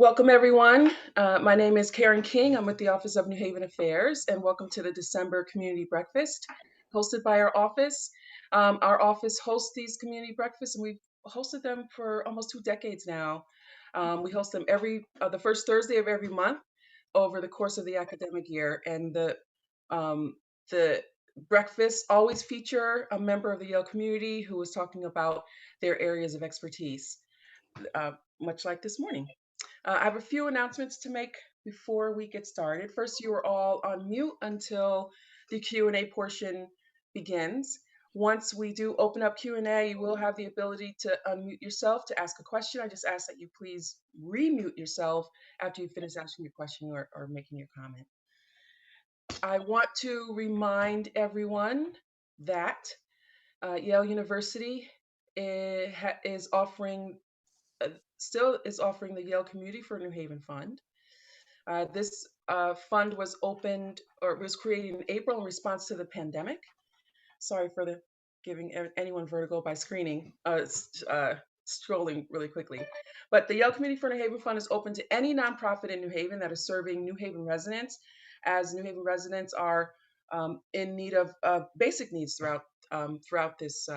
Welcome, everyone. My name is Karen King. I'm with the Office of New Haven Affairs, and welcome to the December Community Breakfast hosted by our office. Our office hosts these community breakfasts, and we've hosted them for almost 2 decades now. We host them the first Thursday of every month over the course of the academic year, and the breakfasts always feature a member of the Yale community who is talking about their areas of expertise, much like this morning. I have a few announcements to make before we get started. First, you are all on mute until the Q&A portion begins. Once we do open up Q&A, you will have the ability to unmute yourself to ask a question. I just ask that you please remute yourself after you finish asking your question or making your comment. I want to remind everyone that Yale University is offering still is offering the Yale Community for New Haven Fund. This fund was created in April in response to the pandemic. Sorry for giving anyone vertigo by strolling really quickly. But the Yale Community for New Haven Fund is open to any nonprofit in New Haven that is serving New Haven residents, as New Haven residents are in need of basic needs throughout this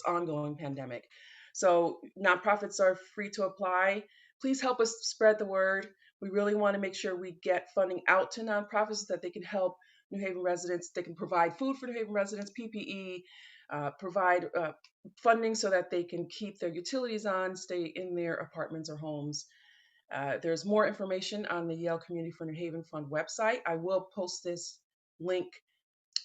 ongoing pandemic. So nonprofits are free to apply. Please help us spread the word. We really want to make sure we get funding out to nonprofits so that they can help New Haven residents. They can provide food for New Haven residents, PPE, provide funding so that they can keep their utilities on, stay in their apartments or homes. There's more information on the Yale Community for New Haven Fund website. I will post this link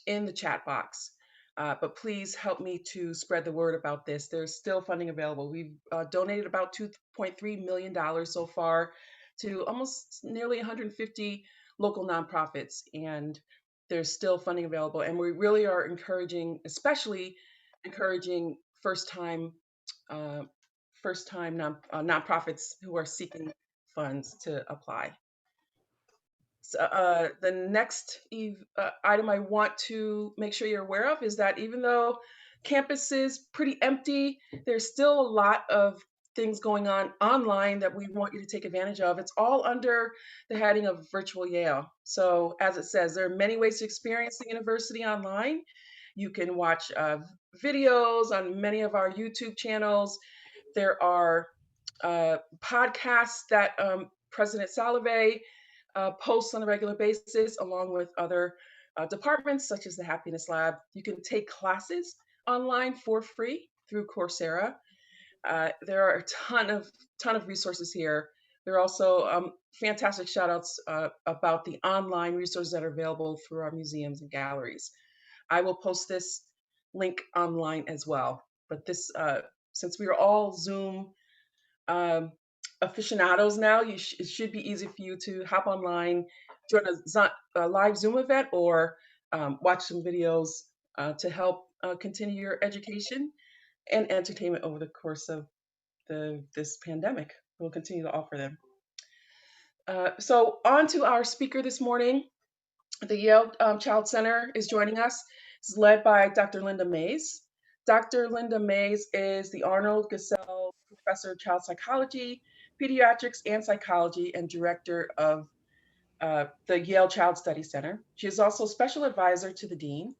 in the chat box. But please help me to spread the word about this. There's still funding available. We've donated about $2.3 million so far to almost nearly 150 local nonprofits, and there's still funding available. And we really are especially encouraging first-time nonprofits who are seeking funds to apply. The next item I want to make sure you're aware of is that even though campus is pretty empty, there's still a lot of things going on online that we want you to take advantage of. It's all under the heading of Virtual Yale. So as it says, there are many ways to experience the university online. You can watch videos on many of our YouTube channels. There are podcasts that President Salovey posts on a regular basis, along with other departments such as the Happiness Lab. You can take classes online for free through Coursera. There are a ton of resources here. There are also fantastic shout outs about the online resources that are available through our museums and galleries. I will post this link online as well. But since we are all Zoom aficionados now, it should be easy for you to hop online, join a live Zoom event, or watch some videos to help continue your education and entertainment over the course of this pandemic. We'll continue to offer them. So on to our speaker this morning. The Yale Child Center is joining us. It's led by Dr. Linda Mays. Dr. Linda Mays is the Arnold Gesell Professor of Child Psychology, Pediatrics, and Psychology, and Director of the Yale Child Study Center. She is also Special Advisor to the Dean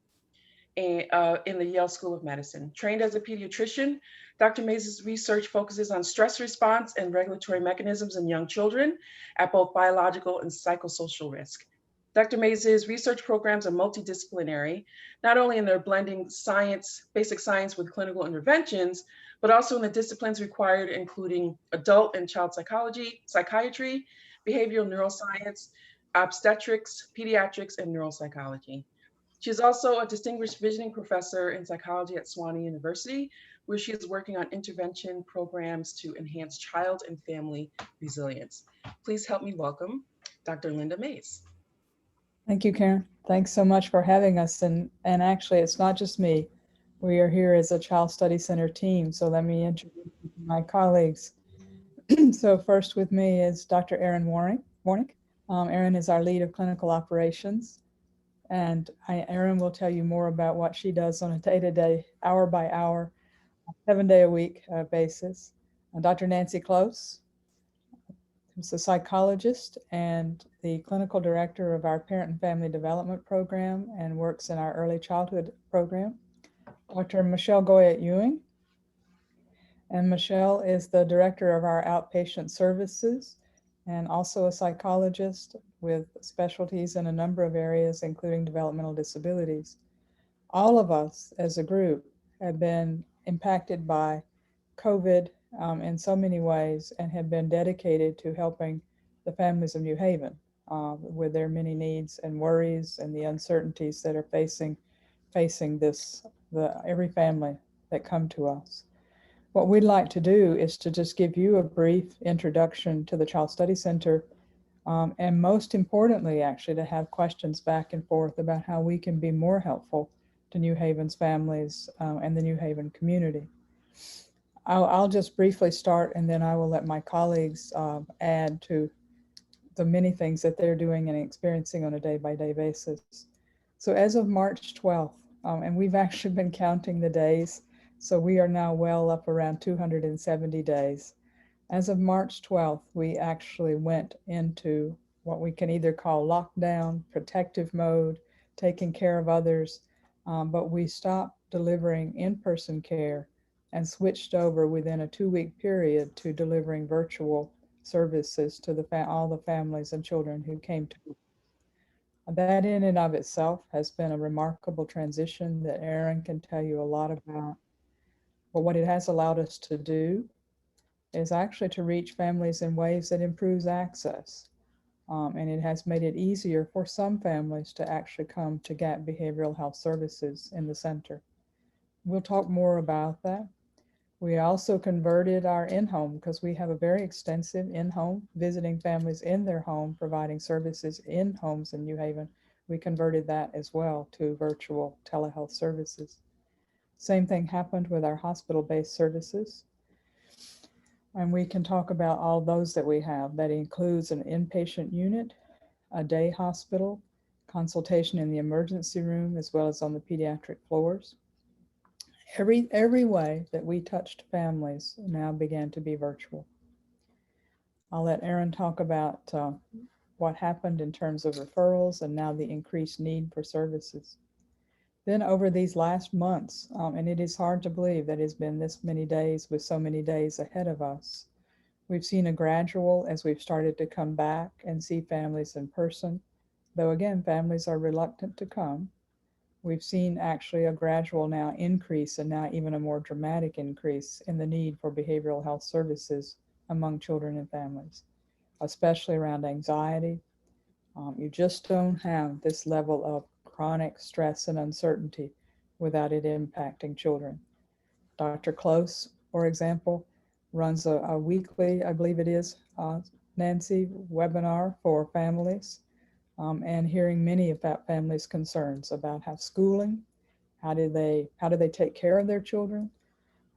in the Yale School of Medicine. Trained as a pediatrician, Dr. Mays' research focuses on stress response and regulatory mechanisms in young children at both biological and psychosocial risk. Dr. Mays' research programs are multidisciplinary, not only in their blending basic science with clinical interventions, but also in the disciplines required, including adult and child psychology, psychiatry, behavioral neuroscience, obstetrics, pediatrics, and neuropsychology. She is also a distinguished visiting professor in psychology at Sewanee University, where she is working on intervention programs to enhance child and family resilience. Please help me welcome Dr. Linda Mays. Thank you, Karen. Thanks so much for having us. And actually, it's not just me. We are here as a Child Study Center team. So let me introduce you to my colleagues. So first with me is Dr. Erin Warnick. Erin is our lead of clinical operations. And Erin will tell you more about what she does on a day-to-day, hour-by-hour, 7-day-a-week basis. Dr. Nancy Close, who's a psychologist and the clinical director of our Parent and Family Development Program and works in our Early Childhood Program. Dr. Michelle Goyette-Ewing. And Michelle is the director of our outpatient services and also a psychologist with specialties in a number of areas, including developmental disabilities. All of us as a group have been impacted by COVID in so many ways and have been dedicated to helping the families of New Haven with their many needs and worries and the uncertainties that are facing every family that come to us. What we'd like to do is to just give you a brief introduction to the Child Study Center, and most importantly, actually, to have questions back and forth about how we can be more helpful to New Haven's families and the New Haven community. I'll just briefly start, and then I will let my colleagues add to the many things that they're doing and experiencing on a day-by-day basis. So as of March 12th, and we've actually been counting the days, so we are now well up around 270 days. As of March 12th, we actually went into what we can either call lockdown, protective mode, taking care of others, but we stopped delivering in-person care and switched over within a 2-week period to delivering virtual services to all the families and children who came to. That in and of itself has been a remarkable transition that Aaron can tell you a lot about. But what it has allowed us to do is actually to reach families in ways that improves access. And it has made it easier for some families to actually come to get behavioral health services in the center. We'll talk more about that. We also converted our in-home, because we have a very extensive in-home, visiting families in their home, providing services in homes in New Haven. We converted that as well to virtual telehealth services. Same thing happened with our hospital-based services. And we can talk about all those that we have. That includes an inpatient unit, a day hospital, consultation in the emergency room, as well as on the pediatric floors. Every way that we touched families now began to be virtual. I'll let Aaron talk about what happened in terms of referrals and now the increased need for services. Then over these last months, and it is hard to believe that it's been this many days with so many days ahead of us, we've seen a gradual, as we've started to come back and see families in person, though again, families are reluctant to come. We've seen actually a gradual now increase, and now even a more dramatic increase in the need for behavioral health services among children and families, especially around anxiety. You just don't have this level of chronic stress and uncertainty without it impacting children. Dr. Close, for example, runs a weekly, I believe it is, Nancy, webinar for families. And hearing many about families' concerns about how schooling, how do they take care of their children,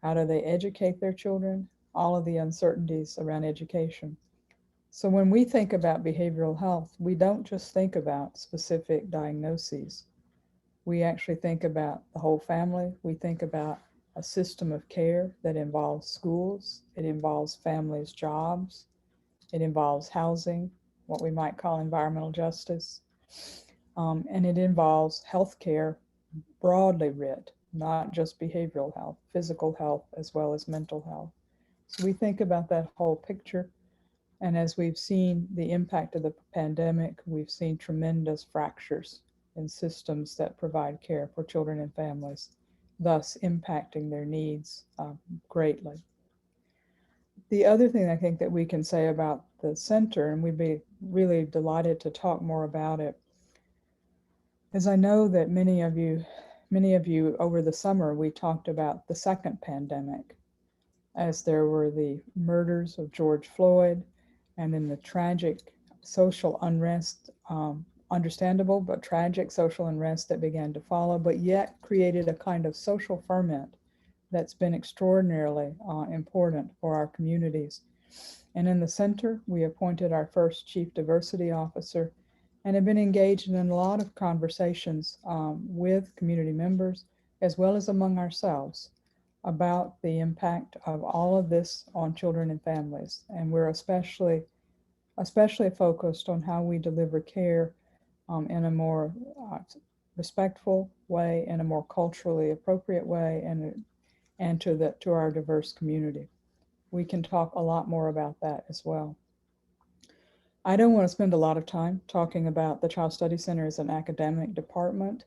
how do they educate their children, all of the uncertainties around education. So when we think about behavioral health, we don't just think about specific diagnoses. We actually think about the whole family. We think about a system of care that involves schools, it involves families' jobs, it involves housing, what we might call environmental justice, and it involves healthcare broadly writ, not just behavioral health, physical health, as well as mental health. So we think about that whole picture, and as we've seen the impact of the pandemic, we've seen tremendous fractures in systems that provide care for children and families, thus impacting their needs greatly. The other thing I think that we can say about the center, and we'd be really delighted to talk more about it, is I know that many of you over the summer, we talked about the second pandemic, as there were the murders of George Floyd and then the tragic social unrest, understandable but tragic social unrest that began to follow, but yet created a kind of social ferment that's been extraordinarily important for our communities. And in the center, we appointed our first Chief Diversity Officer and have been engaged in a lot of conversations with community members, as well as among ourselves, about the impact of all of this on children and families. And we're especially especially focused on how we deliver care in a more respectful way, in a more culturally appropriate way, and to our diverse community. We can talk a lot more about that as well. I don't want to spend a lot of time talking about the Child Study Center as an academic department,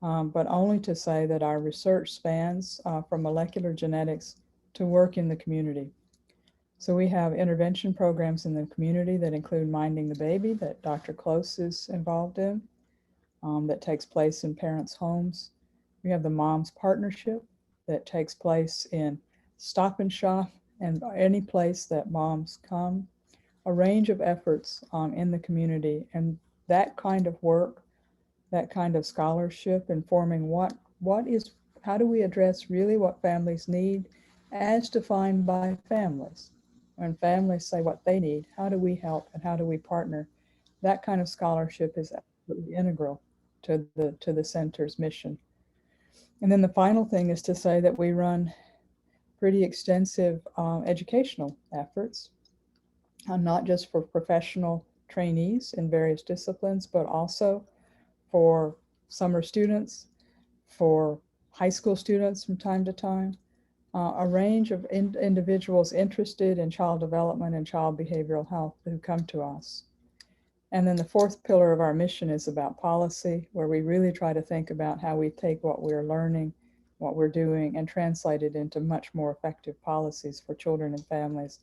but only to say that our research spans from molecular genetics to work in the community. So we have intervention programs in the community that include Minding the Baby that Dr. Close is involved in, that takes place in parents' homes. We have the Moms Partnership that takes place in Stop and Shop and any place that moms come. A range of efforts in the community, and that kind of work, that kind of scholarship informing how do we address really what families need as defined by families. When families say what they need, how do we help and how do we partner? That kind of scholarship is absolutely integral to the center's mission. And then the final thing is to say that we run pretty extensive educational efforts, not just for professional trainees in various disciplines, but also for summer students, for high school students from time to time, a range of individuals interested in child development and child behavioral health who come to us. And then the fourth pillar of our mission is about policy, where we really try to think about how we take what we're learning, what we're doing, and translate it into much more effective policies for children and families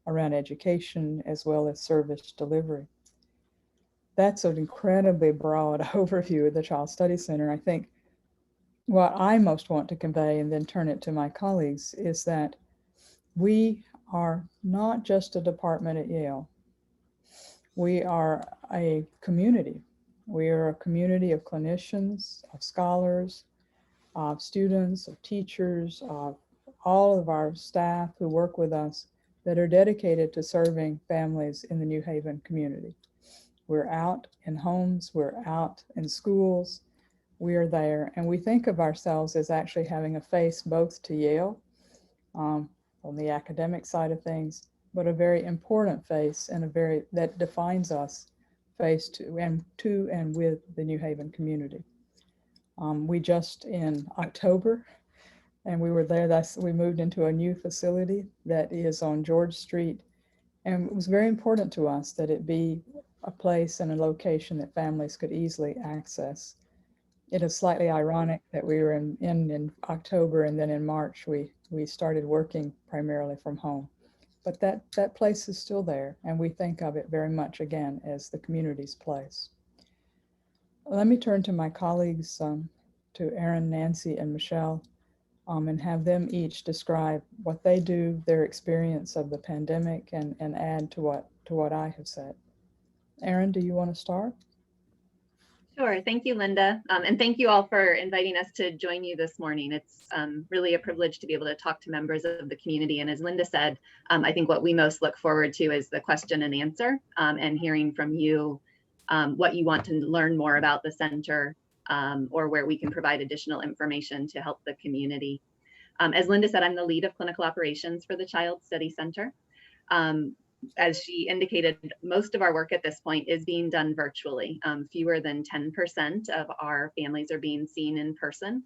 around education as well as service delivery. That's an incredibly broad overview of the Child Study Center. I think what I most want to convey and then turn it to my colleagues is that we are not just a department at Yale. We are a community. We are a community of clinicians, of scholars, of students, of teachers, of all of our staff who work with us that are dedicated to serving families in the New Haven community. We're out in homes, we're out in schools, we are there, and we think of ourselves as actually having a face both to Yale on the academic side of things, but a very important face and that defines us face to and with the New Haven community. We just in October, and we were there, we moved into a new facility that is on George Street. And it was very important to us that it be a place and a location that families could easily access. It is slightly ironic that we were in October, and then in March we started working primarily from home. But that place is still there, and we think of it very much again as the community's place. Let me turn to my colleagues, to Erin, Nancy, and Michelle, and have them each describe what they do, their experience of the pandemic, and add to what I have said. Erin, do you want to start? Sure. Thank you, Linda. And thank you all for inviting us to join you this morning. It's really a privilege to be able to talk to members of the community. And as Linda said, I think what we most look forward to is the question and answer, and hearing from you what you want to learn more about the center, or where we can provide additional information to help the community. As Linda said, I'm the lead of clinical operations for the Child Study Center. As she indicated, most of our work at this point is being done virtually. Fewer than 10% of our families are being seen in person.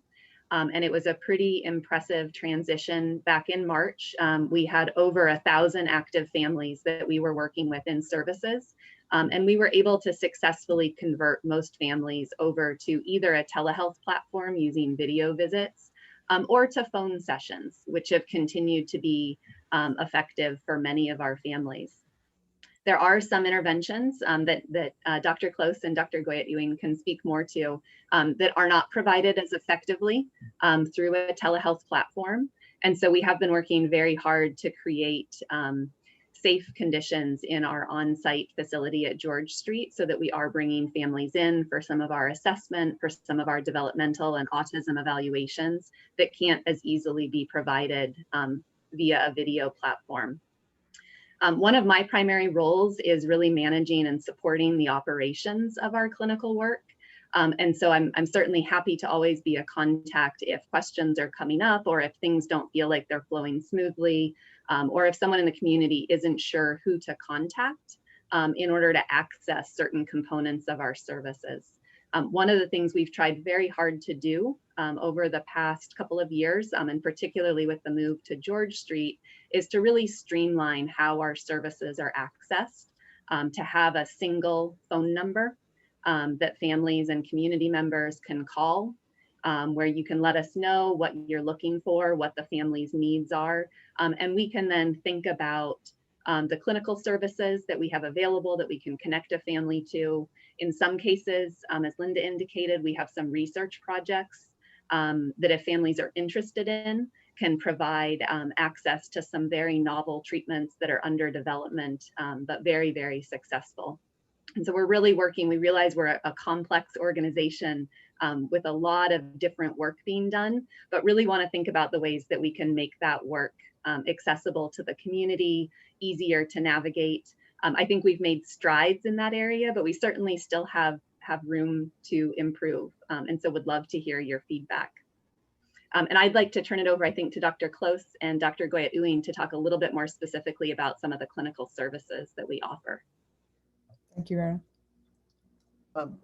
And it was a pretty impressive transition back in March. We had over 1,000 active families that we were working with in services. And we were able to successfully convert most families over to either a telehealth platform using video visits, or to phone sessions, which have continued to be effective for many of our families. There are some interventions that Dr. Close and Dr. Goyette-Ewing can speak more to, that are not provided as effectively through a telehealth platform. And so we have been working very hard to create safe conditions in our on-site facility at George Street, so that we are bringing families in for some of our assessment, for some of our developmental and autism evaluations that can't as easily be provided via a video platform. One of my primary roles is really managing and supporting the operations of our clinical work. And so I'm certainly happy to always be a contact if questions are coming up, or if things don't feel like they're flowing smoothly, or if someone in the community isn't sure who to contact. in order to access certain components of our services. One of the things we've tried very hard to do over the past couple of years, and particularly with the move to George Street, is to really streamline how our services are accessed, to have a single phone number that families and community members can call, where you can let us know what you're looking for, what the family's needs are, and we can then think about the clinical services that we have available that we can connect a family to. In some cases, as Linda indicated, we have some research projects that if families are interested in, can provide access to some very novel treatments that are under development, but very, very successful. And so we're really working, we realize we're a complex organization with a lot of different work being done, but really want to think about the ways that we can make that work accessible to the community, easier to navigate. I think we've made strides in that area, but we certainly still have room to improve. And so would love to hear your feedback. And I'd like to turn it over, I think, to Dr. Close and Dr. Goyette-Uwing to talk a little bit more specifically about some of the clinical services that we offer. Thank you, Erin.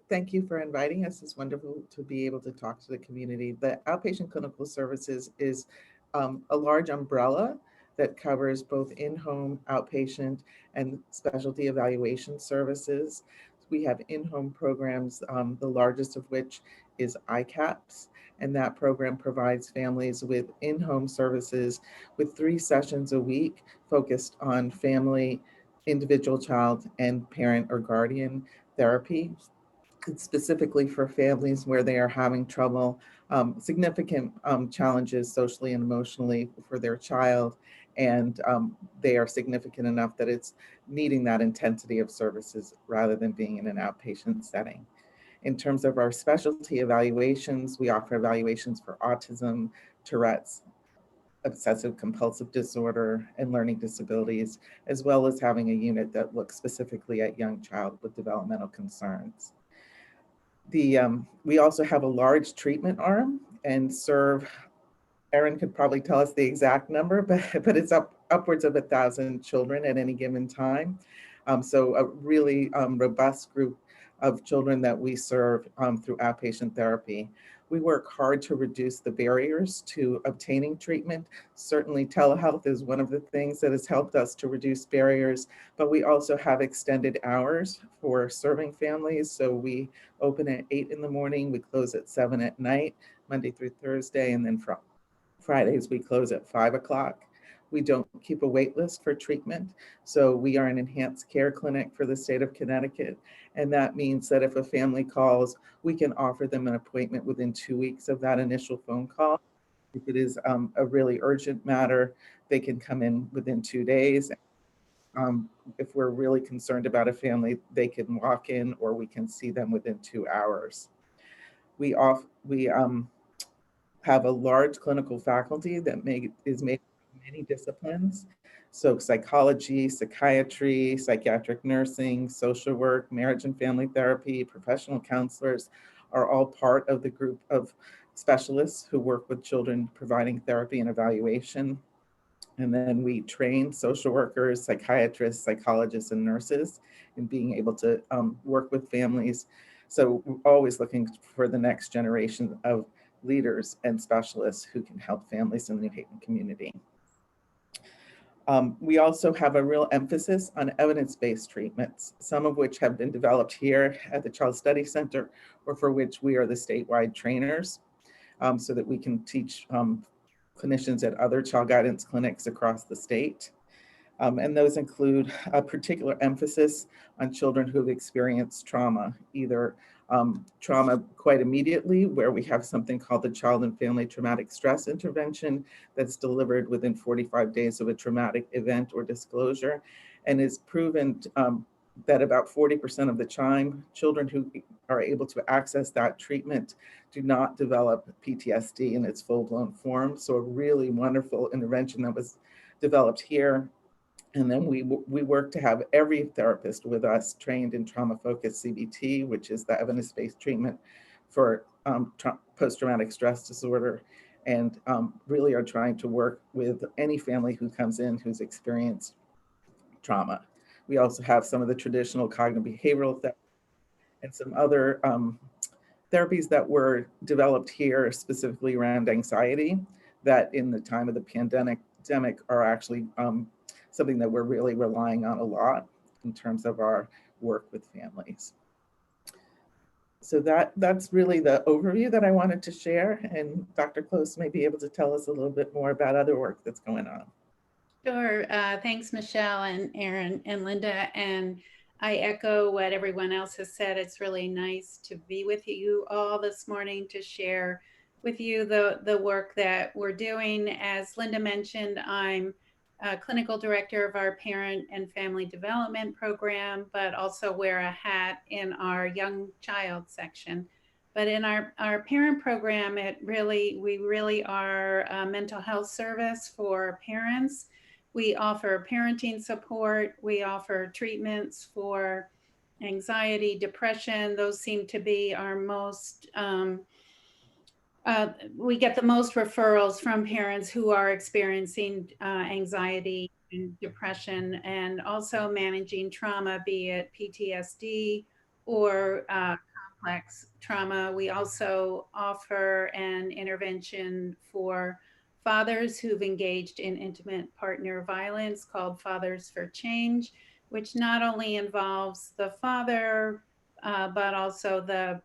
Thank you for inviting us. It's wonderful to be able to talk to the community. The outpatient clinical services is a large umbrella that covers both in-home, outpatient, and specialty evaluation services. We have in-home programs, the largest of which is Icaps, and that program provides families with in-home services with 3 sessions a week focused on family, individual child, and parent or guardian therapy. It's specifically for families where they are having trouble, significant challenges socially and emotionally for their child, and they are significant enough that it's needing that intensity of services rather than being in an outpatient setting. In terms of our specialty evaluations, we offer evaluations for autism, Tourette's, obsessive compulsive disorder, and learning disabilities, as well as having a unit that looks specifically at young child with developmental concerns. We also have a large treatment arm and serve, Erin could probably tell us the exact number, but it's upwards of 1,000 children at any given time. So a really robust group of children that we serve through outpatient therapy. We work hard to reduce the barriers to obtaining treatment. Certainly telehealth is one of the things that has helped us to reduce barriers, but we also have extended hours for serving families. So we open at 8 in the morning, we close at 7 at night, Monday through Thursday, and then Fridays we close at 5 o'clock. We don't keep a wait list for treatment. So we are an enhanced care clinic for the state of Connecticut. And that means that if a family calls, we can offer them an appointment within 2 weeks of that initial phone call. If it is a really urgent matter, they can come in within 2 days. If we're really concerned about a family, they can walk in or we can see them within 2 hours. We have a large clinical faculty that is made of many disciplines. So psychology, psychiatry, psychiatric nursing, social work, marriage and family therapy, professional counselors are all part of the group of specialists who work with children providing therapy and evaluation. And then we train social workers, psychiatrists, psychologists, and nurses in being able to work with families. So we're always looking for the next generation of leaders and specialists who can help families in the New Haven community. We also have a real emphasis on evidence-based treatments, some of which have been developed here at the Child Study Center, or for which we are the statewide trainers, so that we can teach clinicians at other child guidance clinics across the state. And those include a particular emphasis on children who've experienced trauma, either trauma quite immediately, where we have something called the Child and Family Traumatic Stress Intervention that's delivered within 45 days of a traumatic event or disclosure, and is proven that about 40% of the time, children who are able to access that treatment do not develop PTSD in its full-blown form. So a really wonderful intervention that was developed here. And then we work to have every therapist with us trained in trauma-focused CBT, which is the evidence-based treatment for post-traumatic stress disorder, and really are trying to work with any family who comes in who's experienced trauma. We also have some of the traditional cognitive behavioral therapies and some other therapies that were developed here specifically around anxiety that in the time of the pandemic are actually something that we're really relying on a lot in terms of our work with families. So that's really the overview that I wanted to share, and Dr. Close may be able to tell us a little bit more about other work that's going on. Sure. Thanks, Michelle and Aaron and Linda. And I echo what everyone else has said. It's really nice to be with you all this morning to share with you the work that we're doing. As Linda mentioned, I'm clinical director of our parent and family development program, but also wear a hat in our young child section. But in our parent program, we really are a mental health service for parents. We offer parenting support. We offer treatments for anxiety, depression. Those seem to be our most, we get the most referrals from parents who are experiencing anxiety and depression, and also managing trauma, be it PTSD or complex trauma. We also offer an intervention for fathers who've engaged in intimate partner violence called Fathers for Change, which not only involves the father, but also the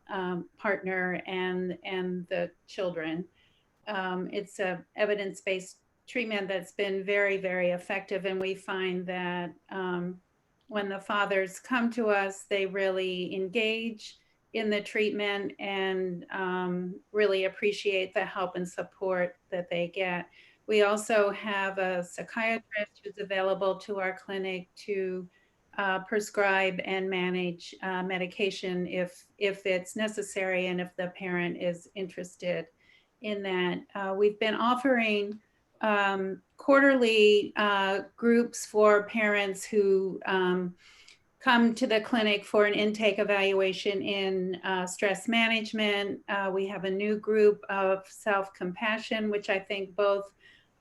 partner and the children. It's a evidence-based treatment that's been very, very effective. And we find that when the fathers come to us, they really engage in the treatment and really appreciate the help and support that they get. We also have a psychiatrist who's available to our clinic to prescribe and manage medication if it's necessary and if the parent is interested in that. We've been offering quarterly groups for parents who come to the clinic for an intake evaluation in stress management. We have a new group of self-compassion, which I think both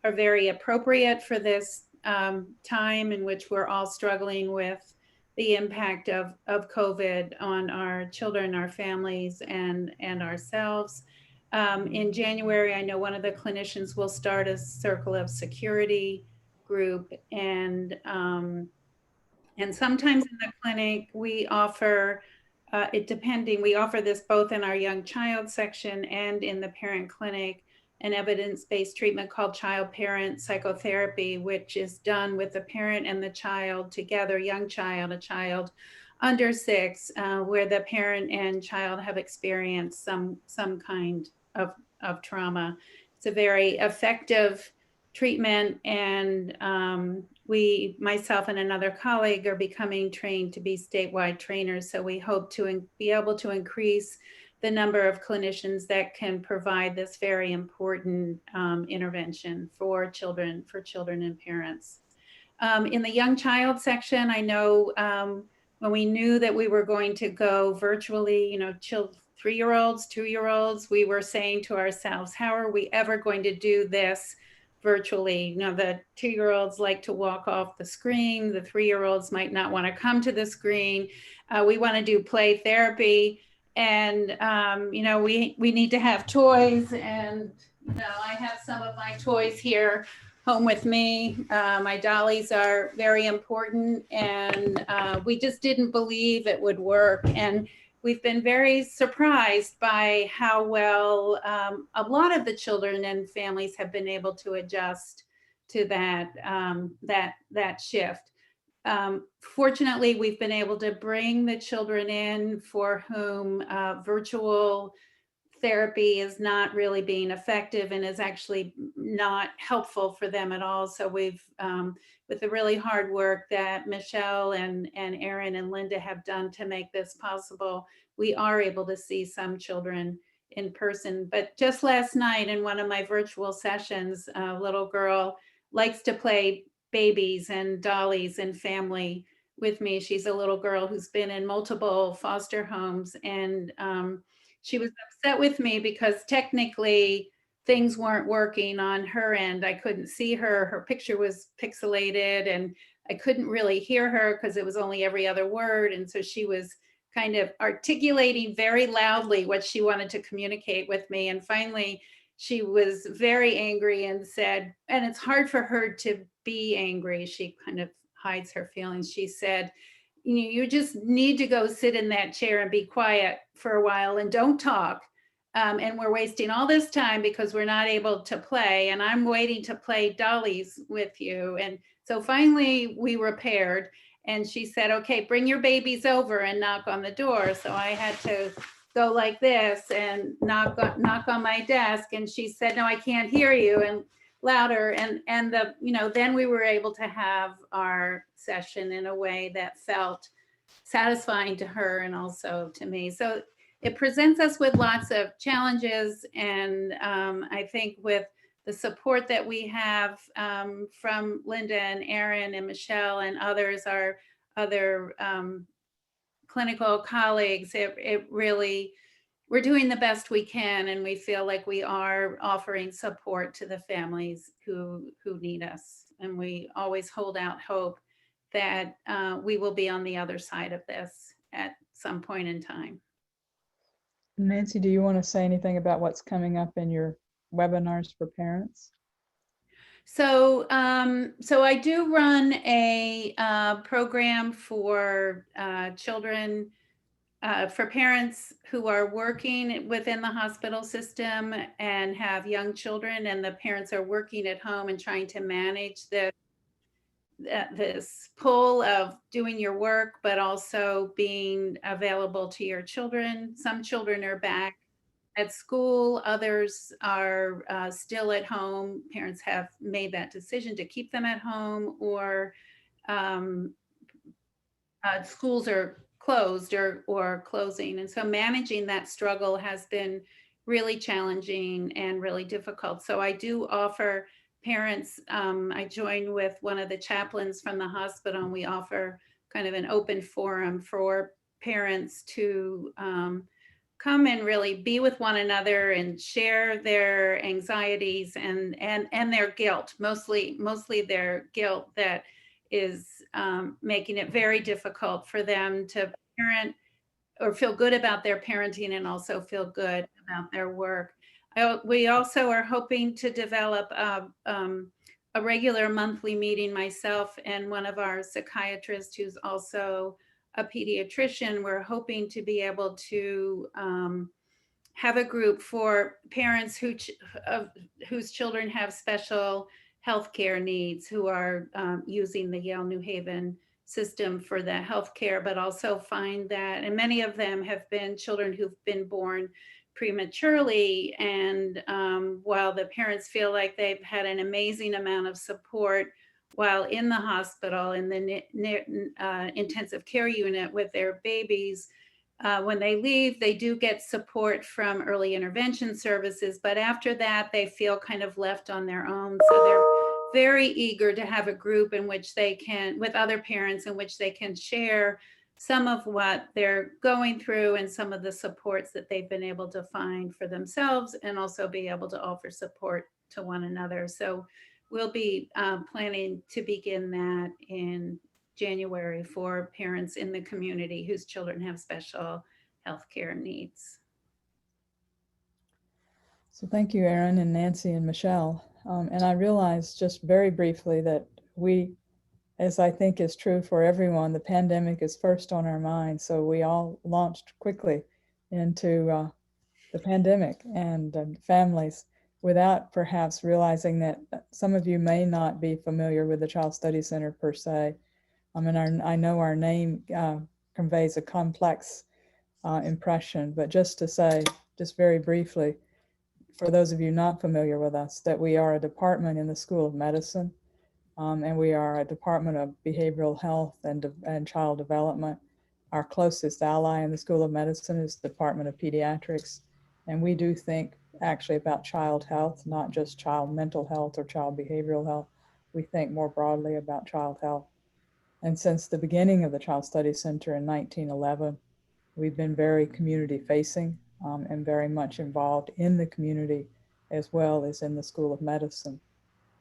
are very appropriate for this time in which we're all struggling with the impact of COVID on our children, our families, and ourselves. In January, I know one of the clinicians will start a circle of security group, and sometimes in the clinic we offer, we offer this both in our young child section and in the parent clinic, an evidence-based treatment called child-parent psychotherapy, which is done with the parent and the child together, young child, a child under 6, where the parent and child have experienced some kind of trauma. It's a very effective treatment, and myself and another colleague are becoming trained to be statewide trainers. So we hope to be able to increase the number of clinicians that can provide this very important intervention for children and parents. In the young child section, I know when we knew that we were going to go virtually, 3-year-olds, 2-year-olds, we were saying to ourselves, how are we ever going to do this virtually? The 2-year-olds like to walk off the screen. The 3-year-olds might not want to come to the screen. We want to do play therapy. And, we need to have toys, and, I have some of my toys here home with me. My dollies are very important, and we just didn't believe it would work. And we've been very surprised by how well a lot of the children and families have been able to adjust to that shift. Fortunately, we've been able to bring the children in for whom virtual therapy is not really being effective and is actually not helpful for them at all. So we've, with the really hard work that Michelle and Aaron and Linda have done to make this possible, we are able to see some children in person. But just last night in one of my virtual sessions, a little girl likes to play babies and dollies and family with me. She's a little girl who's been in multiple foster homes, and she was upset with me because technically things weren't working on her end. I couldn't see her. Her picture was pixelated, and I couldn't really hear her because it was only every other word. And so she was kind of articulating very loudly what she wanted to communicate with me. And finally, she was very angry and said, and it's hard for her to be angry. She kind of hides her feelings. She said, you just need to go sit in that chair and be quiet for a while and don't talk. And we're wasting all this time because we're not able to play. And I'm waiting to play dollies with you. And so finally we were paired. And she said, okay, bring your babies over and knock on the door. So I had to go like this and knock on my desk. And she said, no, I can't hear you, and louder. And then we were able to have our session in a way that felt satisfying to her and also to me. So it presents us with lots of challenges. And I think with the support that we have from Linda and Aaron and Michelle and others, our other clinical colleagues, it really, we're doing the best we can, and we feel like we are offering support to the families who need us. And we always hold out hope that we will be on the other side of this at some point in time. Nancy, do you want to say anything about what's coming up in your webinars for parents? So, so I do run a program for children, for parents who are working within the hospital system and have young children, and the parents are working at home and trying to manage this pull of doing your work, but also being available to your children. Some children are back at school, others are still at home. Parents have made that decision to keep them at home, or schools are closed or closing. And so managing that struggle has been really challenging and really difficult. So I do offer parents, I join with one of the chaplains from the hospital, and we offer kind of an open forum for parents to come and really be with one another and share their anxieties and their guilt, mostly their guilt that is making it very difficult for them to parent or feel good about their parenting and also feel good about their work. We also are hoping to develop a regular monthly meeting, myself and one of our psychiatrists who's also a pediatrician. We're hoping to be able to have a group for parents whose children have special healthcare needs, who are using the Yale New Haven system for the healthcare, but also find that, and many of them have been children who've been born prematurely. And while the parents feel like they've had an amazing amount of support while in the hospital, in the intensive care unit with their babies, when they leave, they do get support from early intervention services, but after that, they feel kind of left on their own. So they're very eager to have a group in which they can, with other parents, in which they can share some of what they're going through and some of the supports that they've been able to find for themselves, and also be able to offer support to one another. So we'll be planning to begin that in January for parents in the community whose children have special healthcare needs. So thank you, Erin and Nancy and Michelle. And I realize just very briefly that we, as I think is true for everyone, the pandemic is first on our minds. So we all launched quickly into the pandemic and families, without perhaps realizing that some of you may not be familiar with the Child Study Center per se. I mean, I know our name conveys a complex impression, but just to say, just very briefly, for those of you not familiar with us, that we are a department in the School of Medicine, and we are a department of behavioral health and child development. Our closest ally in the School of Medicine is the Department of Pediatrics, and we do think actually about child health, not just child mental health or child behavioral health. We think more broadly about child health. And since the beginning of the Child Study Center in 1911, we've been very community facing and very much involved in the community as well as in the School of Medicine.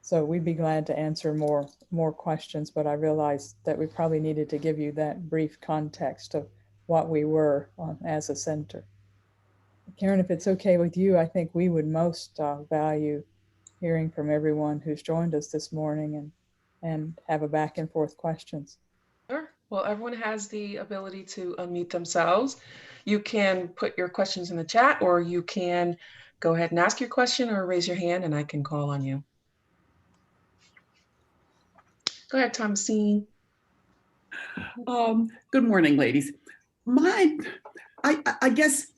So we'd be glad to answer more questions, but I realized that we probably needed to give you that brief context of what we were as a center. Karen, if it's okay with you, I think we would most value hearing from everyone who's joined us this morning and have a back and forth questions. Sure. Well, everyone has the ability to unmute themselves. You can put your questions in the chat, or you can go ahead and ask your question or raise your hand and I can call on you. Go ahead, Thomasine. Good morning, ladies. I guess,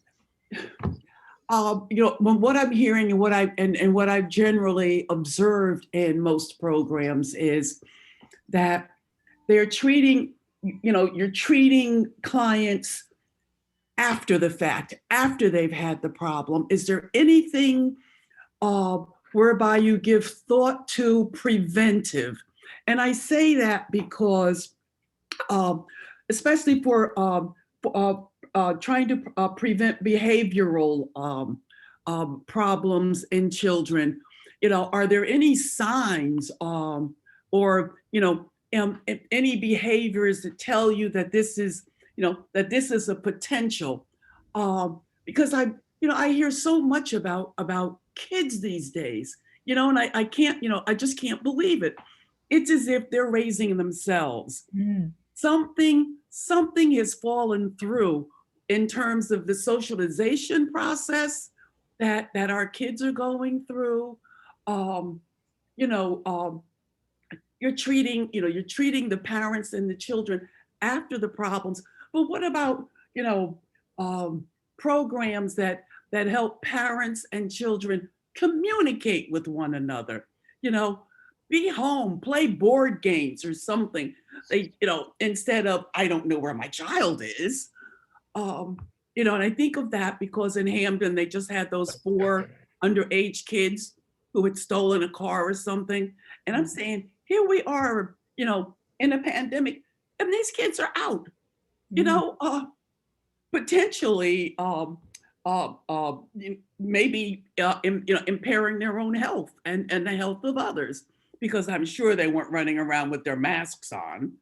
what I'm hearing and what I've generally observed in most programs is that they're treating, you're treating clients after the fact, after they've had the problem. Is there anything whereby you give thought to preventive? And I say that because, especially for trying to prevent behavioral problems in children, are there any signs or any behaviors that tell you that this is a potential? Because I hear so much about kids these days, and I can't, I just can't believe it. It's as if they're raising themselves. Mm. Something has fallen through in terms of the socialization process that our kids are going through. You're treating the parents and the children after the problems. But what about, programs that help parents and children communicate with one another? Be home, play board games or something. They, instead of, I don't know where my child is. And I think of that because in Hamden, they just had those 4 underage kids who had stolen a car or something. And I'm saying, here we are, in a pandemic, and these kids are out, potentially, maybe, impairing their own health and the health of others, because I'm sure they weren't running around with their masks on.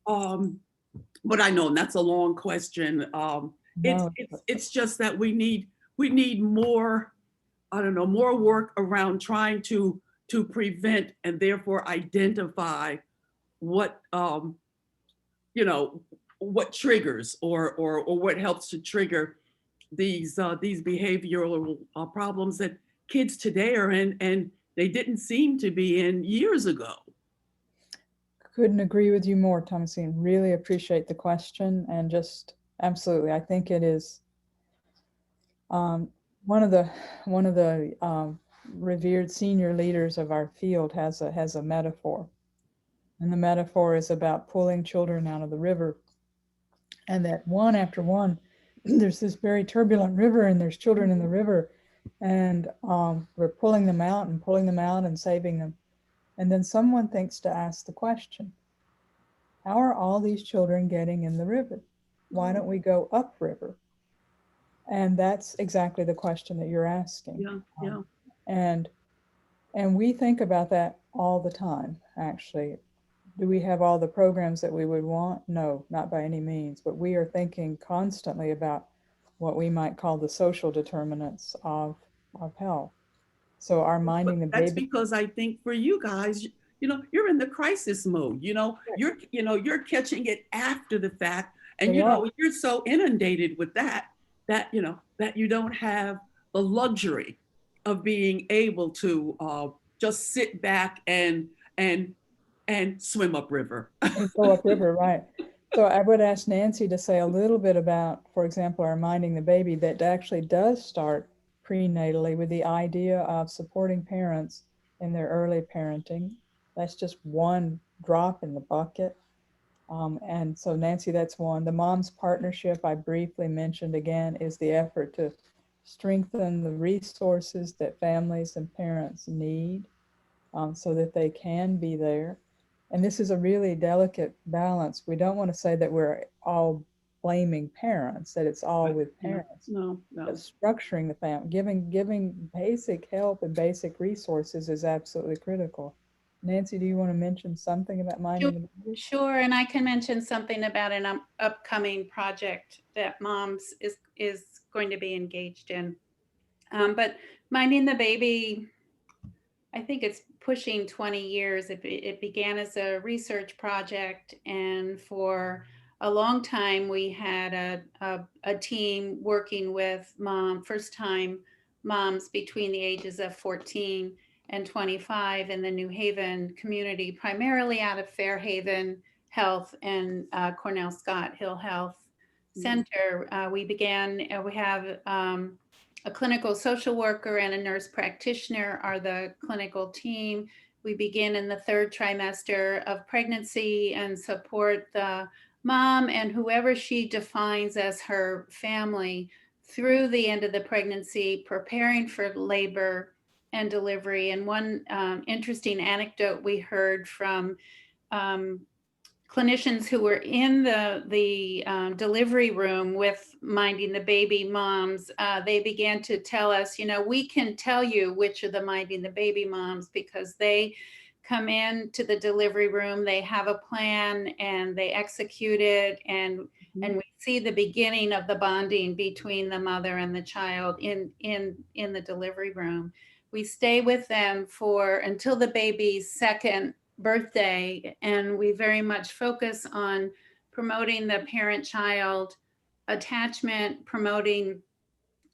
But I know that's a long question. It's just that we need more, more work around trying to prevent and therefore identify what what triggers or what helps to trigger these behavioral problems that kids today are in, and they didn't seem to be in years ago. Couldn't agree with you more, Thomasine. Really appreciate the question, and just absolutely, I think it is one of the revered senior leaders of our field has a metaphor, and the metaphor is about pulling children out of the river, and that one after one, there's this very turbulent river, and there's children in the river, and we're pulling them out and saving them. And then someone thinks to ask the question, how are all these children getting in the river? Why don't we go upriver? And that's exactly the question that you're asking. Yeah. And we think about that all the time, actually. Do we have all the programs that we would want? No, not by any means, but we are thinking constantly about what we might call the social determinants of health. So our minding the baby. That's because I think for you guys, you're in the crisis mode. You're catching it after the fact, and you're so inundated with that you don't have the luxury of being able to just sit back and swim upriver. And go upriver, right? So I would ask Nancy to say a little bit about, for example, our minding the baby that actually does start prenatally with the idea of supporting parents in their early parenting. That's just one drop in the bucket. And so Nancy, that's one. The Moms Partnership I briefly mentioned again is the effort to strengthen the resources that families and parents need so that they can be there. And this is a really delicate balance. We don't want to say that we're all blaming parents, that it's all with Yeah. parents. No, no. But structuring the family, giving basic help and basic resources is absolutely critical. Nancy, do you want to mention something about minding the baby? Sure, and I can mention something about an upcoming project that Moms is going to be engaged in. But minding the baby, I think it's pushing 20 years. It began as a research project, and for a long time we had a team working with first-time moms between the ages of 14 and 25 in the New Haven community, primarily out of Fairhaven Health and Cornell Scott Hill Health Center. We have a clinical social worker and a nurse practitioner are the clinical team. We begin in the 3rd trimester of pregnancy and support the mom and whoever she defines as her family through the end of the pregnancy, preparing for labor and delivery. And one interesting anecdote we heard from clinicians who were in the delivery room with minding the baby moms, they began to tell us, we can tell you which are the minding the baby moms because they come in to the delivery room, they have a plan and they execute it, and we see the beginning of the bonding between the mother and the child in the delivery room. We stay with them until the baby's 2nd birthday, and we very much focus on promoting the parent-child attachment, promoting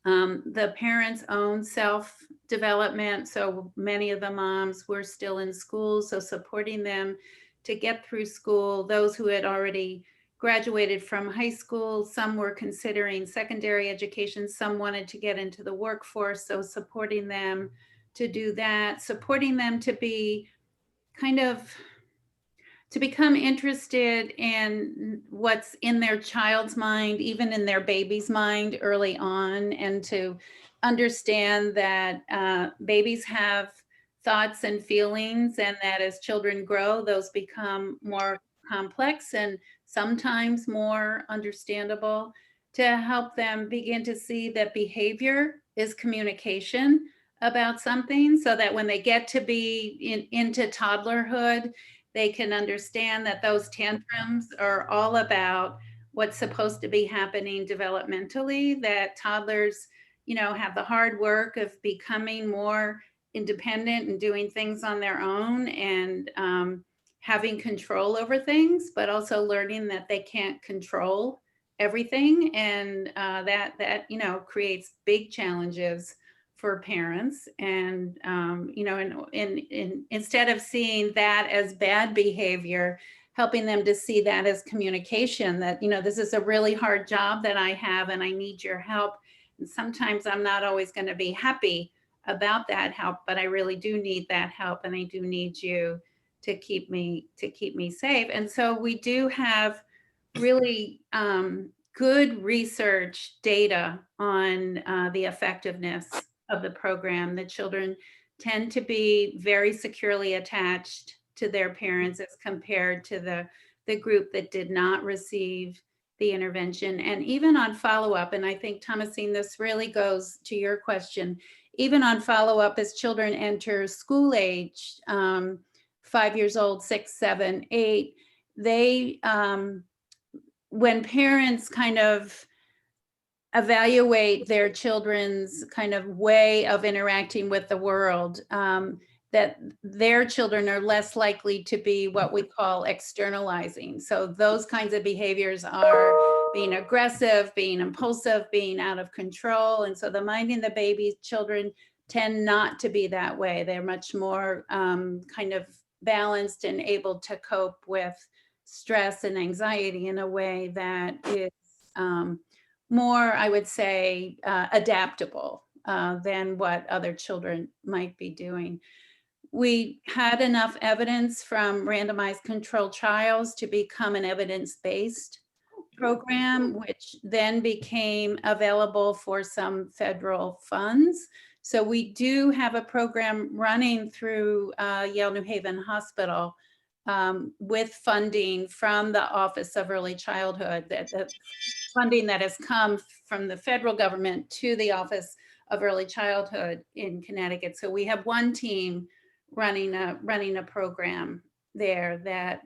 the parents' own self-development. So many of the moms were still in school, so supporting them to get through school. Those who had already graduated from high school, some were considering secondary education, some wanted to get into the workforce, so supporting them to do that, supporting them to be to become interested in what's in their child's mind, even in their baby's mind early on, and to understand that babies have thoughts and feelings, and that as children grow, those become more complex and sometimes more understandable, to help them begin to see that behavior is communication about something, so that when they get to be into toddlerhood, they can understand that those tantrums are all about what's supposed to be happening developmentally, that toddlers, have the hard work of becoming more independent and doing things on their own and having control over things, but also learning that they can't control everything. And that creates big challenges for parents. And instead of seeing that as bad behavior, helping them to see that as communication, that this is a really hard job that I have and I need your help, and sometimes I'm not always going to be happy about that help, but I really do need that help, and I do need you to keep me safe. And so we do have really good research data on the effectiveness of the program. The children tend to be very securely attached to their parents as compared to the group that did not receive the intervention. And even on follow-up, and I think, Thomasine, this really goes to your question, even on follow-up as children enter school age, 5 years old, 6, 7, 8, they, when parents kind of evaluate their children's kind of way of interacting with the world, that their children are less likely to be what we call externalizing. So those kinds of behaviors are being aggressive, being impulsive, being out of control. And so the minding the baby children tend not to be that way. They're much more kind of balanced and able to cope with stress and anxiety in a way that is more, I would say, adaptable than what other children might be doing. We had enough evidence from randomized controlled trials to become an evidence-based program, which then became available for some federal funds. So we do have a program running through Yale New Haven Hospital with funding from the Office of Early Childhood. funding that has come from the federal government to the Office of Early Childhood in Connecticut. So we have one team running a program there that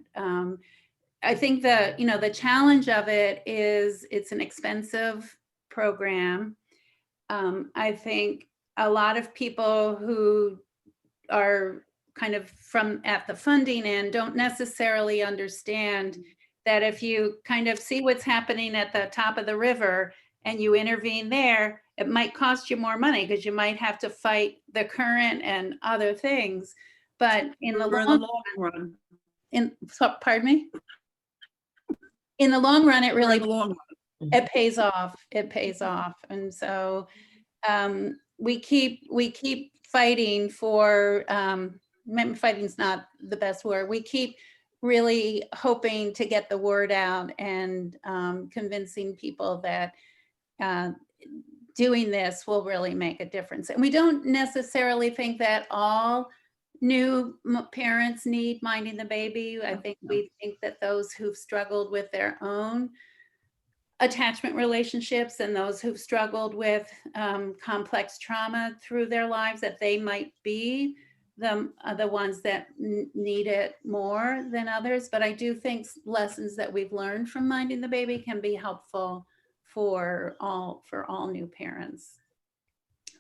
I think the challenge of it is it's an expensive program. I think a lot of people who are kind of from at the funding end don't necessarily understand that if you kind of see what's happening at the top of the river and you intervene there, it might cost you more money because you might have to fight the current and other things. But in the long run, pardon me? In the long run, it really in the long run. it pays off. It pays off. And so we keep fighting for, fighting's not the best word. We keep really hoping to get the word out and convincing people that doing this will really make a difference. And we don't necessarily think that all new parents need Minding the Baby. I think we think that those who've struggled with their own attachment relationships and those who've struggled with complex trauma through their lives, that they might be the ones that need it more than others. But I do think lessons that we've learned from Minding the Baby can be helpful for all new parents.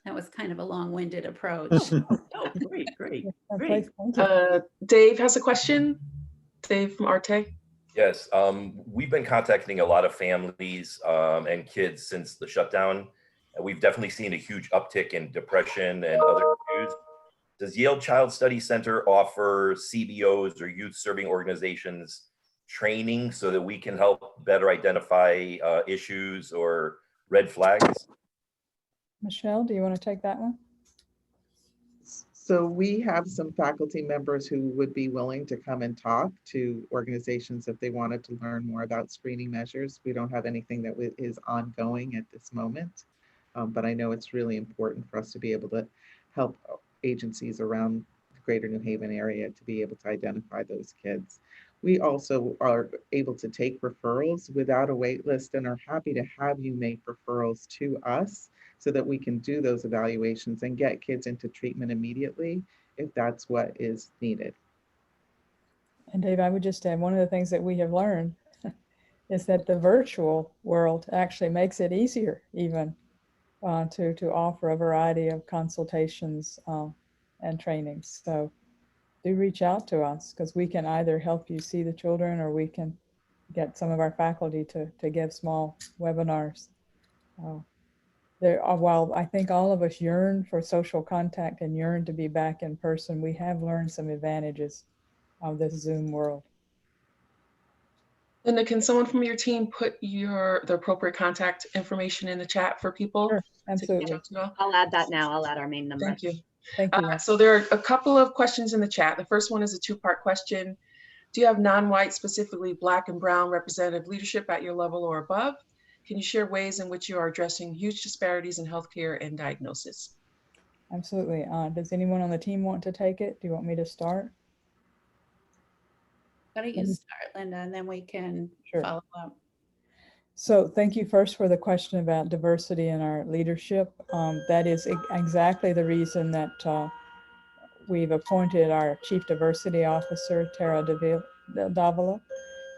That was kind of a long-winded approach. Oh, great. Dave has a question. Dave from Arte. Yes, we've been contacting a lot of families and kids since the shutdown, and we've definitely seen a huge uptick in depression and other issues. Does Yale Child Study Center offer CBOs or youth serving organizations training so that we can help better identify issues or red flags? Michelle, do you want to take that one? So we have some faculty members who would be willing to come and talk to organizations if they wanted to learn more about screening measures. We don't have anything that is ongoing at this moment, but I know it's really important for us to be able to help agencies around the greater New Haven area to be able to identify those kids. We also are able to take referrals without a wait list and are happy to have you make referrals to us so that we can do those evaluations and get kids into treatment immediately if that's what is needed. And Dave, I would just add, one of the things that we have learned is that the virtual world actually makes it easier even to offer a variety of consultations and trainings. So do reach out to us because we can either help you see the children or we can get some of our faculty to give small webinars. While I think all of us yearn for social contact and yearn to be back in person, we have learned some advantages of this Zoom world. Linda, can someone from your team put the appropriate contact information in the chat for people? Sure, absolutely. I'll add that now. I'll add our main number. Thank you. Thank you. So there are a couple of questions in the chat. The first one is a two-part question. Do you have non-white, specifically Black and Brown representative leadership at your level or above? Can you share ways in which you are addressing huge disparities in healthcare and diagnosis? Absolutely. Does anyone on the team want to take it? Do you want me to start? Why don't you start, Linda, and then we can follow up. So thank you first for the question about diversity in our leadership. That is exactly the reason that we've appointed our Chief Diversity Officer, Tara Davila.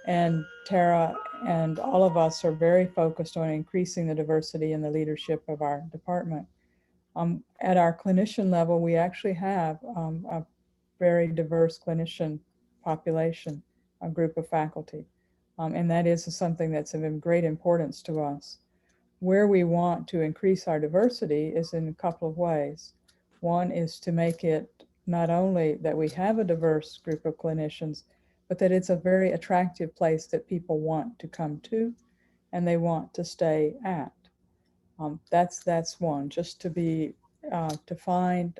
And Tara and all of us are very focused on increasing the diversity in the leadership of our department. At our clinician level, we actually have a very diverse clinician population, a group of faculty. And that is something that's of great importance to us. Where we want to increase our diversity is in a couple of ways. One is to make it not only that we have a diverse group of clinicians, but that it's a very attractive place that people want to come to and they want to stay at. That's one, just to find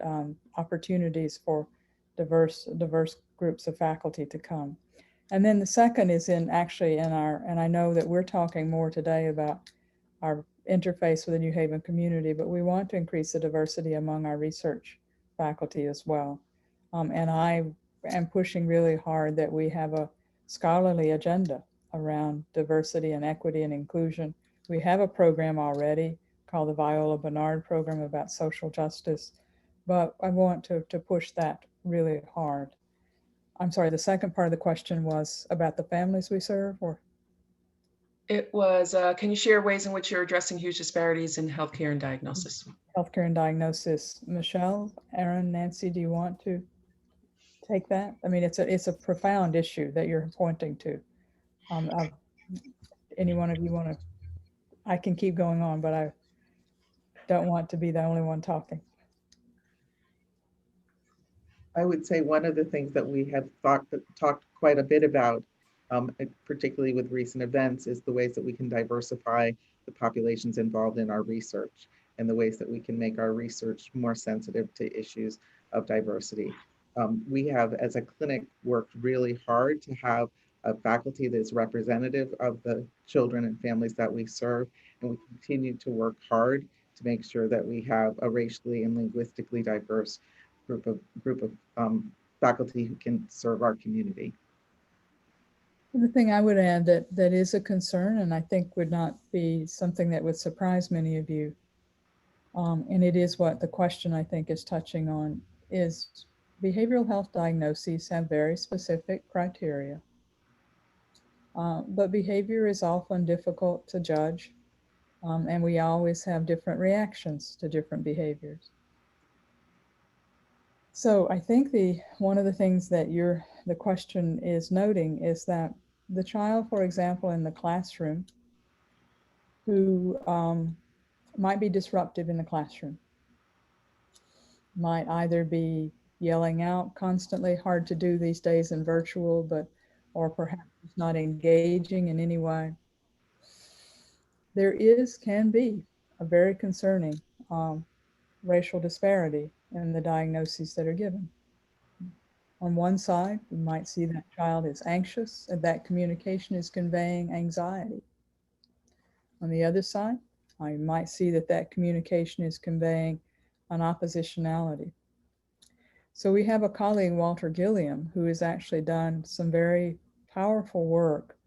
opportunities for diverse groups of faculty to come. And then the second is and I know that we're talking more today about our interface with the New Haven community, but we want to increase the diversity among our research faculty as well. And I am pushing really hard that we have a scholarly agenda around diversity and equity and inclusion We have a program already called the Viola Bernard program about social justice, but I want to push that really hard. I'm sorry, the second part of the question was about the families we serve, or? It was, can you share ways in which you're addressing huge disparities in healthcare and diagnosis? Healthcare and diagnosis. Michelle, Aaron, Nancy, do you want to take that? I mean, it's a profound issue that you're pointing to. Any one of you want to? I can keep going on, but I don't want to be the only one talking. I would say one of the things that we have talked quite a bit about, particularly with recent events, is the ways that we can diversify the populations involved in our research and the ways that we can make our research more sensitive to issues of diversity. We have, as a clinic, worked really hard to have a faculty that's representative of the children and families that we serve, and we continue to work hard to make sure that we have a racially and linguistically diverse group of faculty who can serve our community. The thing I would add that is a concern, and I think would not be something that would surprise many of you, and it is what the question I think is touching on, is behavioral health diagnoses have very specific criteria, but behavior is often difficult to judge, and we always have different reactions to different behaviors. So I think one of the things that the question is noting is that the child, for example, in the classroom, who might be disruptive in the classroom, might either be yelling out constantly, hard to do these days in virtual, or perhaps not engaging in any way. There can be a very concerning racial disparity in the diagnoses that are given. On one side, you might see that child is anxious and that communication is conveying anxiety. On the other side, you might see that communication is conveying an oppositionality. So we have a colleague, Walter Gilliam, who has actually done some very powerful work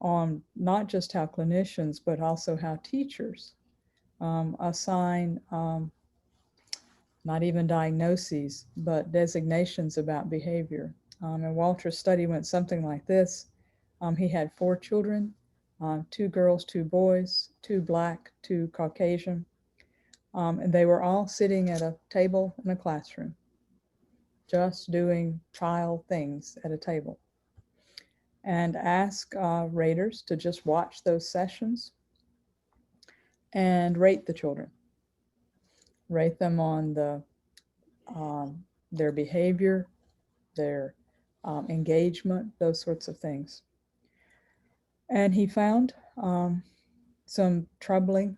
on not just how clinicians, but also how teachers assign not even diagnoses, but designations about behavior. And Walter's study went something like this. He had 4 children, 2 girls, 2 boys, 2 Black, 2 Caucasian, and they were all sitting at a table in a classroom, just doing child things at a table. And ask raters to just watch those sessions and rate the children. Rate them on their behavior, their engagement, those sorts of things. And he found some troubling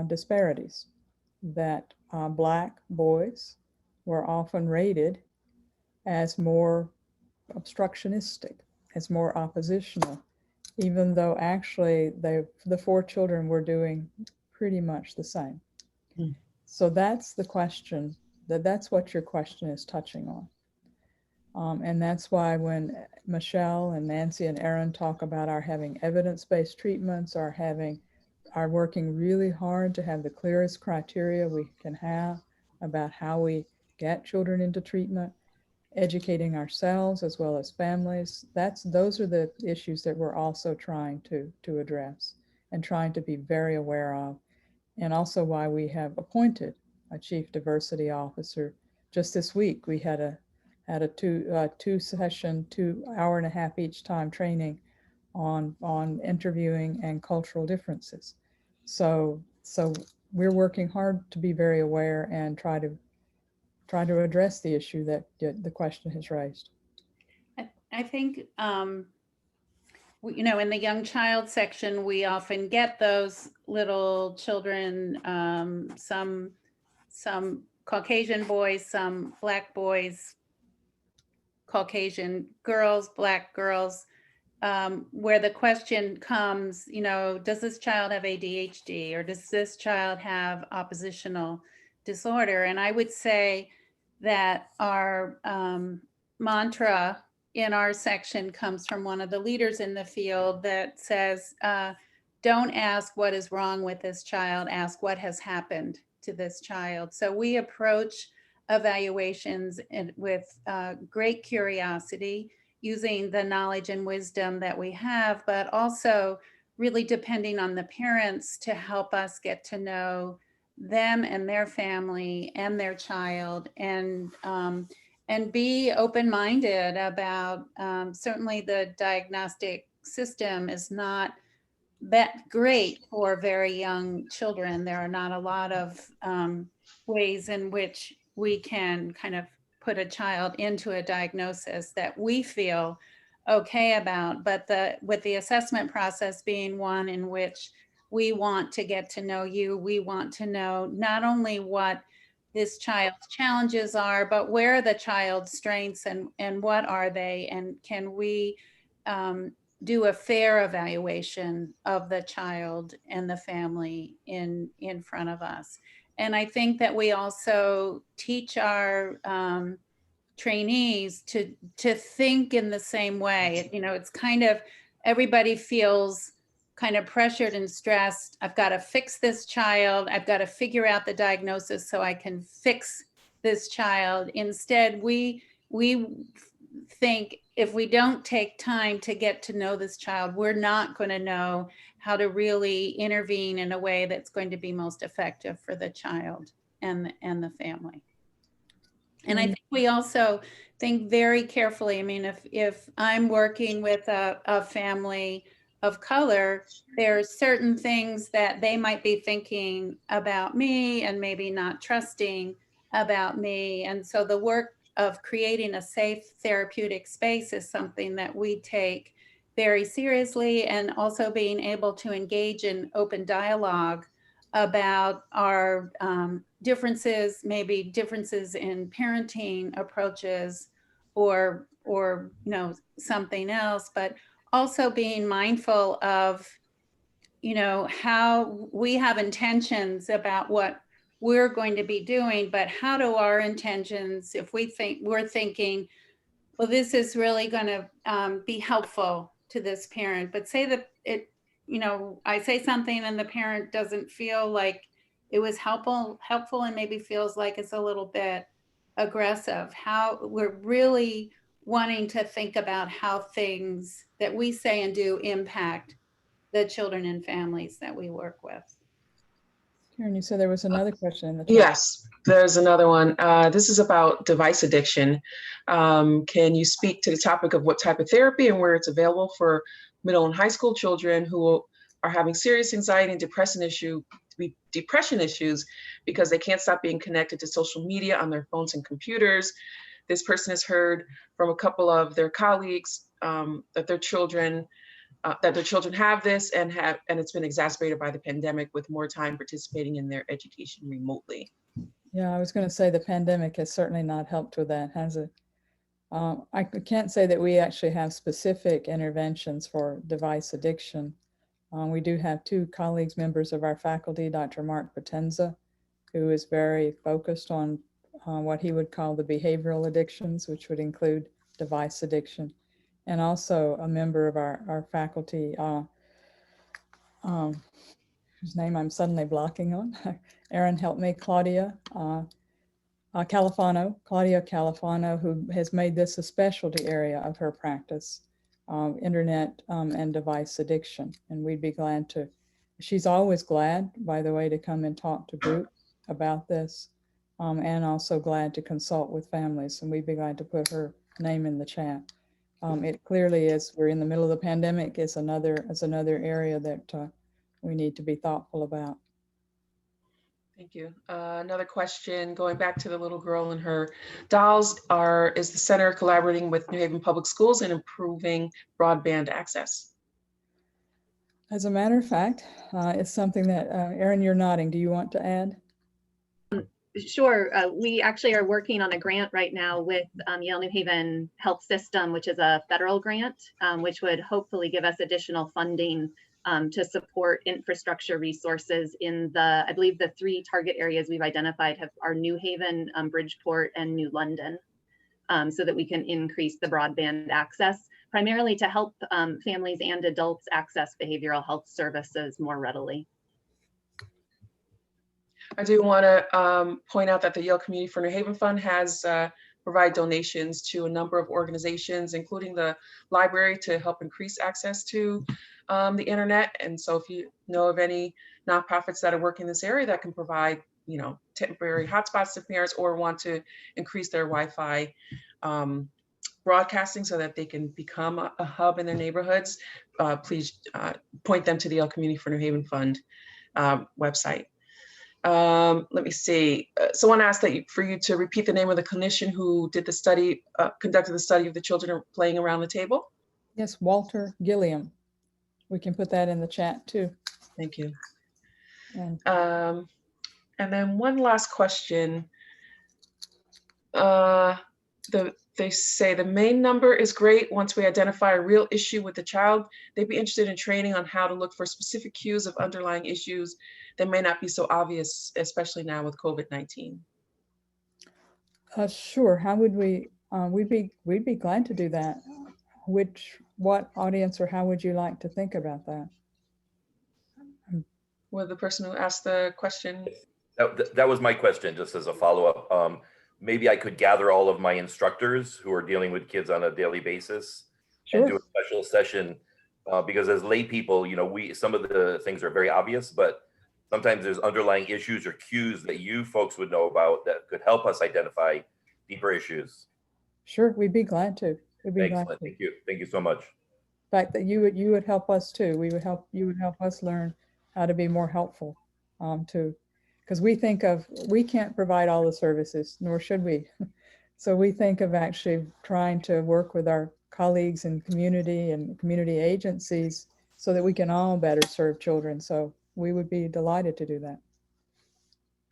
disparities, that Black boys were often rated as more obstructionistic, as more oppositional, even though actually the 4 children were doing pretty much the same. Mm. So that's the question, that's what your question is touching on. And that's why when Michelle and Nancy and Aaron talk about our having evidence-based treatments, are working really hard to have the clearest criteria we can have about how we get children into treatment, educating ourselves as well as families, those are the issues that we're also trying to address and trying to be very aware of. And also why we have appointed a chief diversity officer. Just this week, we had a 2-session, 2 hour and a half each time training on interviewing and cultural differences. So we're working hard to be very aware and try to address the issue that the question has raised. I think, in the young child section, we often get those little children, some Caucasian boys, some Black boys, Caucasian girls, Black girls, where the question comes, does this child have ADHD, or does this child have oppositional disorder? And I would say that our mantra in our section comes from one of the leaders in the field that says, don't ask what is wrong with this child, ask what has happened to this child. So we approach evaluations with great curiosity, using the knowledge and wisdom that we have, but also really depending on the parents to help us get to know them and their family and their child, and be open-minded about, certainly the diagnostic system is not that great for very young children. There are not a lot of ways in which we can kind of put a child into a diagnosis that we feel okay about, but with the assessment process being one in which we want to get to know you, we want to know not only what this child's challenges are, but where are the child's strengths and what are they, and can we do a fair evaluation of the child and the family in front of us. And I think that we also teach our trainees to think in the same way. You know, it's kind of, everybody feels kind of pressured and stressed. I've got to fix this child. I've got to figure out the diagnosis so I can fix this child. Instead, we think if we don't take time to get to know this child, we're not going to know how to really intervene in a way that's going to be most effective for the child and the family. And I think we also think very carefully. I mean, if I'm working with a family of color, there are certain things that they might be thinking about me and maybe not trusting about me. And so the work of creating a safe therapeutic space is something that we take very seriously, and also being able to engage in open dialogue about our differences, maybe differences in parenting approaches or you know, something else, but also being mindful of, you know, how we have intentions about what we're going to be doing, but how do our intentions, if we're thinking, well, this is really going to be helpful to this parent, but say that it, you know, I say something and the parent doesn't feel like it was helpful and maybe feels like it's a little bit aggressive. How we're really wanting to think about how things that we say and do impact the children and families that we work with. Karen, you said there was another question in the chat. Yes, there's another one. This is about device addiction. Can you speak to the topic of what type of therapy and where it's available for middle and high school children who are having serious anxiety and depression issues because they can't stop being connected to social media on their phones and computers? This person has heard from a couple of their colleagues that their children have this, and it's been exacerbated by the pandemic with more time participating in their education remotely. Yeah, I was going to say the pandemic has certainly not helped with that, has it? I can't say that we actually have specific interventions for device addiction. We do have two colleagues, members of our faculty, Dr. Mark Potenza, who is very focused on what he would call the behavioral addictions, which would include device addiction, and also a member of our faculty, whose name I'm suddenly blocking on. Erin, help me, Claudia Califano, who has made this a specialty area of her practice, internet and device addiction. And we'd be glad to, she's always glad, by the way, to come and talk to groups about this, and also glad to consult with families. And we'd be glad to put her name in the chat. It clearly is, we're in the middle of the pandemic, is another area that we need to be thoughtful about. Thank you. Another question, going back to the little girl and her dolls, is the center collaborating with New Haven Public Schools in improving broadband access? As a matter of fact, it's something that, Erin, you're nodding. Do you want to add? Sure. We actually are working on a grant right now with Yale New Haven Health System, which is a federal grant, which would hopefully give us additional funding to support infrastructure resources in the, I believe the 3 target areas we've identified are New Haven, Bridgeport, and New London, so that we can increase the broadband access. primarily to help families and adults access behavioral health services more readily. I do want to point out that the Yale Community for New Haven Fund has provide donations to a number of organizations, including the library, to help increase access to the internet. And so if you know of any nonprofits that are working in this area that can provide, you know, temporary hotspots to parents, or want to increase their Wi-Fi broadcasting so that they can become a hub in their neighborhoods, please point them to the Yale Community for New Haven Fund website. Let me see. Someone asked for you to repeat the name of the clinician who did the study, conducted the study of the children playing around the table. Yes, Walter Gilliam. We can put that in the chat too. Thank you. And then one last question. They say the main number is great. Once we identify a real issue with the child, they'd be interested in training on how to look for specific cues of underlying issues that may not be so obvious, especially now with COVID-19. Sure. How would we? We'd be glad to do that. What audience or how would you like to think about that? Well, the person who asked the question. That was my question, just as a follow-up. Maybe I could gather all of my instructors who are dealing with kids on a daily basis, sure, and do a special session, because as lay people, you know, some of the things are very obvious, but sometimes there's underlying issues or cues that you folks would know about that could help us identify deeper issues. Sure, we'd be glad to. Excellent. Thank you. Thank you so much. In fact, that you would help us too. You would help us learn how to be more helpful too. Because we can't provide all the services, nor should we. So we think of actually trying to work with our colleagues in community and community agencies so that we can all better serve children. So we would be delighted to do that.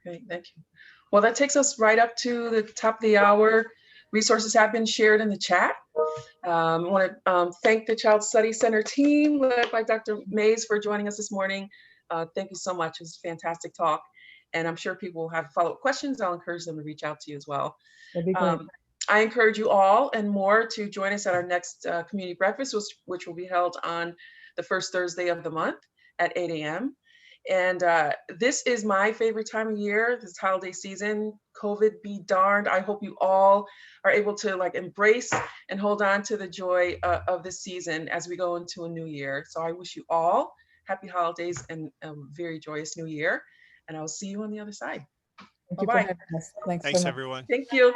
Great, thank you. Well, that takes us right up to the top of the hour. Resources have been shared in the chat. I want to thank the Child Study Center team led by Dr. Mays for joining us this morning. Thank you so much. It was a fantastic talk. And I'm sure people will have follow-up questions. I'll encourage them to reach out to you as well. That'd be great. I encourage you all and more to join us at our next community breakfast, which will be held on the first Thursday of the month at 8 a.m. And this is my favorite time of year, this holiday season. COVID be darned. I hope you all are able to embrace and hold on to the joy of this season as we go into a new year. So I wish you all happy holidays and a very joyous new year. And I'll see you on the other side. Thank you Bye-bye. for having us. Thanks Thanks, so much. everyone. Thank you.